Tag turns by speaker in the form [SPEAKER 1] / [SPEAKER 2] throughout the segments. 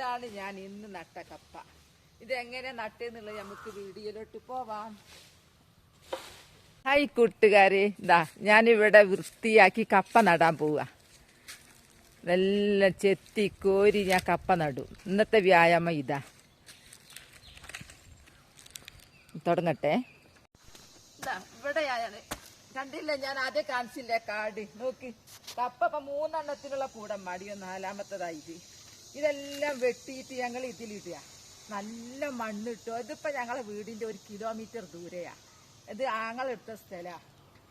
[SPEAKER 1] ഇതാണ് ഞാൻ ഇന്ന് നട്ട കപ്പ. ഇതെങ്ങനെ നട്ടെന്നുള്ളത് നമുക്ക് വീഡിയോയിലോട്ട് പോവാം. ഹായ് കൂട്ടുകാരെ, ഞാനിവിടെ വൃത്തിയാക്കി കപ്പ നടാൻ പോവുക. നല്ല ചെത്തി കോരി ഞാൻ കപ്പ നടും. ഇന്നത്തെ വ്യായാമം ഇതാ. തുടങ്ങട്ടെ. ഇവിടെയാണ് കണ്ടില്ല, ഞാൻ ആദ്യം കാണിച്ചില്ലേ കാട്. നോക്ക്, കപ്പ 3 എണ്ണത്തിനുള്ള കൂടം മടിയോ 4-മത്തതായത്. ഇതെല്ലാം വെട്ടിയിട്ട് ഞങ്ങൾ ഇതിലിടുക. നല്ല മണ്ണിട്ടു. ഇതിപ്പോ ഞങ്ങളെ വീടിന്റെ 1 കിലോമീറ്റർ ദൂരെയാ. ഇത് ആങ്ങളെടുത്ത സ്ഥലമാണ്.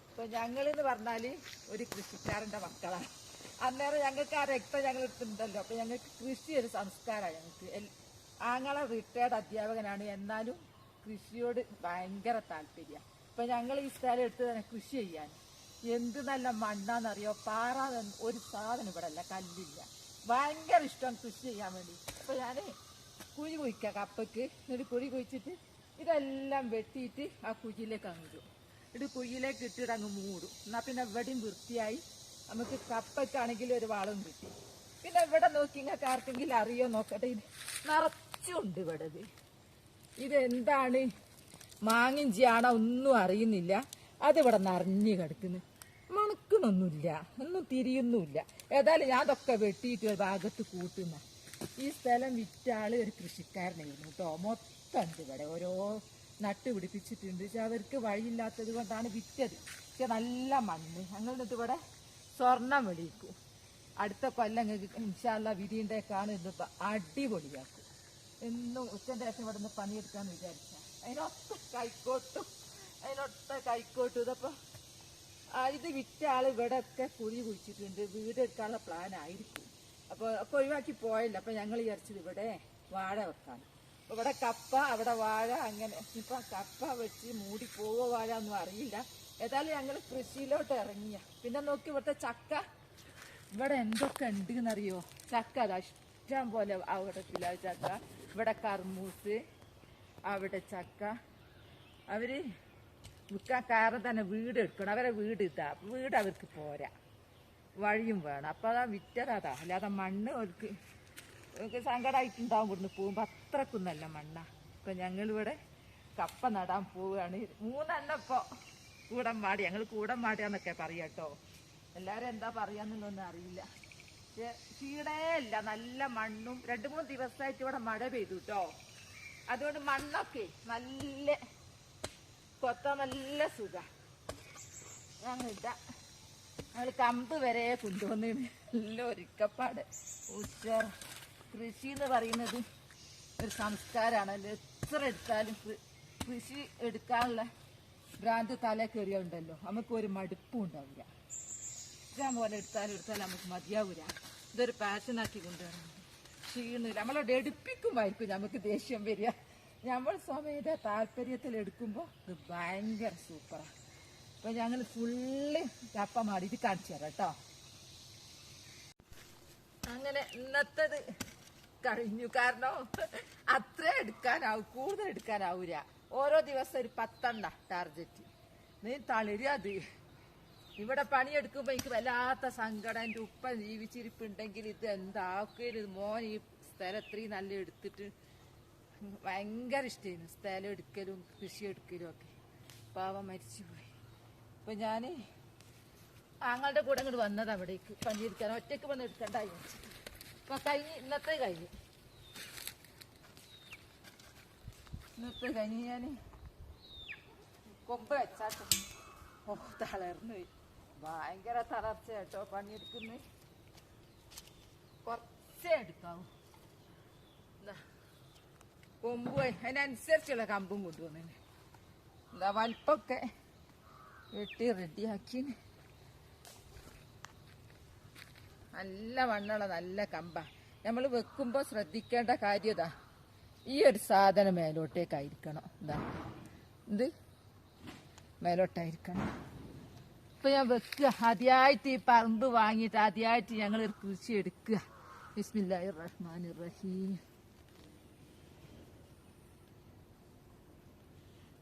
[SPEAKER 1] ഇപ്പൊ ഞങ്ങളെന്ന് പറഞ്ഞാല് ഒരു കൃഷിക്കാരന്റെ മക്കളാണ്. അന്നേരം ഞങ്ങൾക്ക് ആ രക്തം ഞങ്ങൾ എടുത്തിട്ടുണ്ടല്ലോ. അപ്പൊ ഞങ്ങൾക്ക് കൃഷി ഒരു സംസ്കാരമാണ്. ഞങ്ങൾക്ക് ആങ്ങളെ റിട്ടയർഡ് അധ്യാപകനാണ്, എന്നാലും കൃഷിയോട് ഭയങ്കര താല്പര്യം. ഇപ്പൊ ഞങ്ങൾ ഈ സ്ഥലം എടുത്ത് തന്നെ കൃഷി ചെയ്യാൻ. എന്ത് നല്ല മണ്ണാന്നറിയോ. പാറ ഒരു സാധനം ഇവിടെ അല്ല, കല്ലില്ല. ഭയങ്കര ഇഷ്ടം കൃഷി ചെയ്യാൻ വേണ്ടി. അപ്പൊ ഞാന് കുഴി കുഴിക്കാം കപ്പയ്ക്ക്. എന്നിട്ട് കുഴി കുഴിച്ചിട്ട് ഇതെല്ലാം വെട്ടിയിട്ട് ആ കുഴിയിലേക്ക് അങ്ങിടും. ഇത് കുഴിയിലേക്ക് ഇട്ടിട്ട് അങ്ങ് മൂടും. എന്നാ പിന്നെ എവിടെയും വൃത്തിയായി നമുക്ക് കപ്പയ്ക്കാണെങ്കിലും ഒരു വളം കിട്ടി. പിന്നെ ഇവിടെ നോക്കി ഇങ്ങൾക്ക് ആർക്കെങ്കിലും അറിയോ നോക്കട്ടെ. ഇത് നിറച്ചുണ്ട് ഇവിടെ. ഇതെന്താണ്, മാങ്ങിഞ്ചിയാണോ ഒന്നും അറിയുന്നില്ല. അതിവിടെ നിറഞ്ഞു കിടക്കുന്നു. മണക്കണൊന്നുമില്ല, ഒന്നും തിരിയൊന്നുമില്ല. ഏതായാലും ഞാൻ അതൊക്കെ വെട്ടിയിട്ട് ഒരു ഭാഗത്ത് കൂട്ടുന്ന. ഈ സ്ഥലം വിറ്റ ആള് ഒരു കൃഷിക്കാരനായിരുന്നു കേട്ടോ. മൊത്തം ഉണ്ട് ഇവിടെ, ഓരോ നട്ട് പിടിപ്പിച്ചിട്ടുണ്ട്. പക്ഷെ അവർക്ക് വഴിയില്ലാത്തത് കൊണ്ടാണ് വിറ്റത്. പക്ഷെ നല്ല മണ്ണ്. ഞങ്ങൾ എന്നിട്ട് ഇവിടെ സ്വർണം വെളിയിക്കും. അടുത്ത കൊല്ലം ഞങ്ങൾക്ക് ഇൻഷാ അല്ലാഹ് വിരിയുണ്ടേക്കാണ് ഇന്നിപ്പോൾ അടിപൊളിയാക്കും. എന്നും ഉച്ചൻ്റെ ശേഷം ഇവിടെ നിന്ന് പണിയെടുക്കാന്ന് വിചാരിച്ച അതിനൊത്ത കൈക്കോട്ടും ഇതപ്പോൾ ഇത് വിറ്റ ആൾ ഇവിടെ ഒക്കെ കുഴി കുഴിച്ചിട്ടുണ്ട്. വീട് എടുക്കാനുള്ള പ്ലാൻ ആയിരിക്കും. അപ്പോൾ ഒക്കെ ഒഴിവാക്കി പോയല്ലോ. അപ്പം ഞങ്ങൾ വിചാരിച്ചത് ഇവിടെ വാഴ വെക്കാൻ. അപ്പോൾ ഇവിടെ കപ്പ, അവിടെ വാഴ, അങ്ങനെ. ഇപ്പം കപ്പ വെച്ച് മൂടി പോവോ വാഴ ഒന്നും അറിയില്ല. ഏതായാലും ഞങ്ങൾ കൃഷിയിലോട്ട് ഇറങ്ങിയ. പിന്നെ നോക്കി ഇവിടുത്തെ ചക്ക, ഇവിടെ എന്തൊക്കെ ഉണ്ട് എന്നറിയോ. ചക്ക അതാ ഇഷ്ടം പോലെ. അവിടെ പിലാവ് ചക്ക, ഇവിടെ കർമൂസ്, അവിടെ ചക്ക. അവര് വിൽക്കാൻ കാരണം തന്നെ വീട് എടുക്കണം. അവരെ വീട് വീട് അവർക്ക് പോരാ, വഴിയും വേണം. അപ്പോൾ അതാ വിറ്റതാ. അല്ലാതെ മണ്ണ് അവർക്ക് സങ്കടമായിട്ടുണ്ടാവും. ഇവിടുന്ന് പോകുമ്പോൾ അത്രക്കും നല്ല മണ്ണാണ്. ഇപ്പം ഞങ്ങളിവിടെ കപ്പ നടാൻ പോവുകയാണ്. 3 എണ്ണം ഇപ്പോൾ കൂടം മാടി. ഞങ്ങൾ കൂടം മാടിയാന്നൊക്കെ പറയാം കേട്ടോ. എല്ലാവരും എന്താ പറയാന്നുള്ളതൊന്നും അറിയില്ല. പക്ഷെ ചീടയില്ല, നല്ല മണ്ണും. 2-3 ദിവസമായിട്ട് ഇവിടെ മഴ പെയ്തു കേട്ടോ. അതുകൊണ്ട് മണ്ണൊക്കെ നല്ല കൊത്താൻ നല്ല സുഖ. ഞങ്ങൾ കമ്പ് വരെ കൊണ്ടുവന്ന് നല്ല ഒരുക്കപ്പാട്. കൃഷി എന്ന് പറയുന്നത് ഒരു സംസ്കാരമാണ്. എത്ര എടുത്താലും കൃഷി എടുക്കാനുള്ള ഭ്രാന്ത് തല കയറിയുണ്ടല്ലോ, നമുക്ക് ഒരു മടുപ്പും ഉണ്ടാവില്ല. ഇഷ്ടം പോലെ എടുത്താലും നമുക്ക് മതിയാവൂല. ഇതൊരു പാഷനാക്കി കൊണ്ടുവരണം. ക്ഷീണില്ല, നമ്മളോട് എടുപ്പിക്കുമ്പോഴായിരിക്കും നമുക്ക് ദേഷ്യം വരിക. നമ്മൾ സ്വമേധ താല്പര്യത്തിൽ എടുക്കുമ്പോൾ ഇത് ഭയങ്കര സൂപ്പറാണ്. അപ്പോൾ ഞങ്ങൾ ഫുള്ള് കപ്പ മാടിയിട്ട് കാണിച്ചു തരാം കേട്ടോ. അങ്ങനെ ഇന്നത്തേത് കഴിഞ്ഞു. കാരണം അത്ര എടുക്കാനാവും, കൂടുതൽ എടുക്കാനാവൂല. ഓരോ ദിവസം ഒരു 10 എണ്ണ ടാർജറ്റ്. നീ തളരുക. അത് ഇവിടെ പണിയെടുക്കുമ്പോൾ എനിക്ക് വല്ലാത്ത സങ്കടം. എൻ്റെ ഉപ്പ ജീവിച്ചിരിപ്പുണ്ടെങ്കിൽ ഇത് എന്താക്കരുത് മോൻ, ഈ സ്ഥലം ഇത്രയും നല്ല എടുത്തിട്ട് ഭയങ്കര ഇഷ്ടമായിരുന്നു സ്ഥലം എടുക്കലും കൃഷി എടുക്കലും ഒക്കെ. പാവം മരിച്ചുപോയി. അപ്പം ഞാൻ ആങ്ങളുടെ കൂടെ അങ്ങോട്ട് വന്നത് അവിടേക്ക് പണിയെടുക്കാൻ. ഒറ്റയ്ക്ക് വന്ന് എടുക്കണ്ടായി വെച്ചിട്ട്. അപ്പം ഇന്നത്തെ കഴിഞ്ഞ് ഞാൻ കൊമ്പ് വെച്ചാട്ടോ. ഓ, തളർന്നു പോയി. ഭയങ്കര തളർച്ച കേട്ടോ. പണിയെടുക്കുന്നത് കുറച്ചേ എടുക്കാവൂ. കൊമ്പ് അതിനനുസരിച്ചുള്ള കമ്പും കൊണ്ടുവന്നു. എന്താ വലിപ്പൊക്കെ വെട്ടി റെഡിയാക്കി. നല്ല വണ്ണുള്ള നല്ല കമ്പാ. നമ്മൾ വെക്കുമ്പോൾ ശ്രദ്ധിക്കേണ്ട കാര്യം ഇതാ, ഈ ഒരു സാധനം മേലോട്ടേക്കായിരിക്കണം. ഇത് മേലോട്ടായിരിക്കണം. ഇപ്പൊ ഞാൻ വെക്കുക. ആദ്യമായിട്ട് ഈ പറമ്പ് വാങ്ങിയിട്ട് ആദ്യമായിട്ട് ഞങ്ങൾ ഒരു കൃഷി എടുക്കുക. ബിസ്മില്ലാഹിർ റഹ്മാനിർ റഹീം.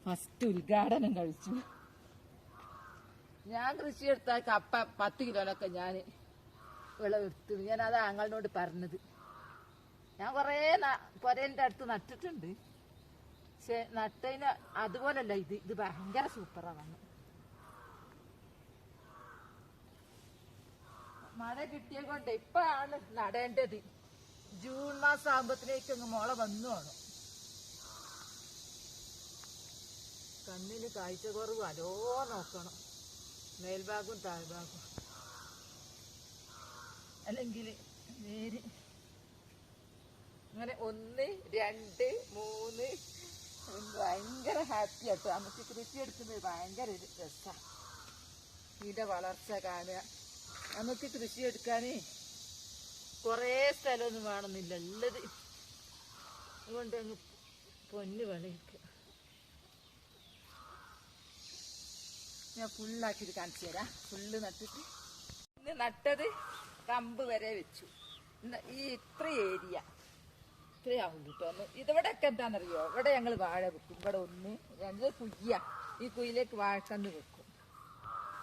[SPEAKER 1] ഫസ്റ്റ് ഉദ്ഘാടനം കഴിച്ചു. ഞാൻ കൃഷി എടുത്ത കപ്പ 10 കിലോനൊക്കെ ഞാൻ വിളവെടുത്തു. ഞാനത് ആങ്ങളോട് പറഞ്ഞത്. ഞാൻ കൊറേ പൊരേന്റെ അടുത്ത് നട്ടിട്ടുണ്ട്. പക്ഷെ നട്ടതിന് അതുപോലല്ല ഇത് ഭയങ്കര സൂപ്പറാണ്. മഴ കിട്ടിയ കൊണ്ട് ഇപ്പാണ് നടേണ്ടത്. ജൂൺ മാസം ആകുമ്പത്തിലേക്ക് മുള വന്നു വേണം. കണ്ണിന് കാഴ്ച കുറവ് അലോ നോക്കണം, മേൽഭാഗവും താഴ്ഭാഗവും, അല്ലെങ്കിൽ വേര് അങ്ങനെ 1 2 3 ഭയങ്കര ഹാപ്പി ആട്ടോ. നമുക്ക് കൃഷി എടുക്കുന്നത് ഭയങ്കര ഒരു രസമാണ്. ഇതിന്റെ വളർച്ച കാണുക. നമുക്ക് കൃഷി എടുക്കാൻ കുറേ സ്ഥലമൊന്നും വേണമെന്നില്ല, ഉള്ളത് അതുകൊണ്ട് അങ്ങ് പൊന്ന് വിളയിക്കുക. ഞാൻ ഫുള്ളാക്കിയിട്ട് കാണിച്ചു തരാം. ഫുള്ള് നട്ടിട്ട് ഇന്ന് നട്ടത് കമ്പ് വരെ വെച്ചു. ഈ ഇത്ര ഏരിയ ഇത്രയാവുള്ളൂ കേട്ടോ. ഇതിവിടെയൊക്കെ എന്താണെന്നറിയോ, ഇവിടെ ഞങ്ങൾ വാഴ വെക്കും. ഇവിടെ 1 2 കുയ്യ, ഈ കുയിലേക്ക് വാഴക്കന്ന് വെക്കും.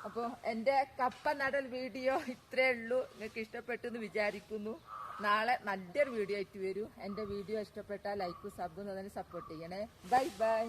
[SPEAKER 1] അപ്പോൾ എൻ്റെ കപ്പ നടൽ വീഡിയോ ഇത്രയേ ഉള്ളൂ. നിങ്ങൾക്ക് ഇഷ്ടപ്പെട്ടെന്ന് വിചാരിക്കുന്നു. നാളെ നല്ലൊരു വീഡിയോ ആയിട്ട് വരും. എൻ്റെ വീഡിയോ ഇഷ്ടപ്പെട്ടാൽ ലൈക്കും സബും തന്നെ സപ്പോർട്ട് ചെയ്യണേ. Bye bye.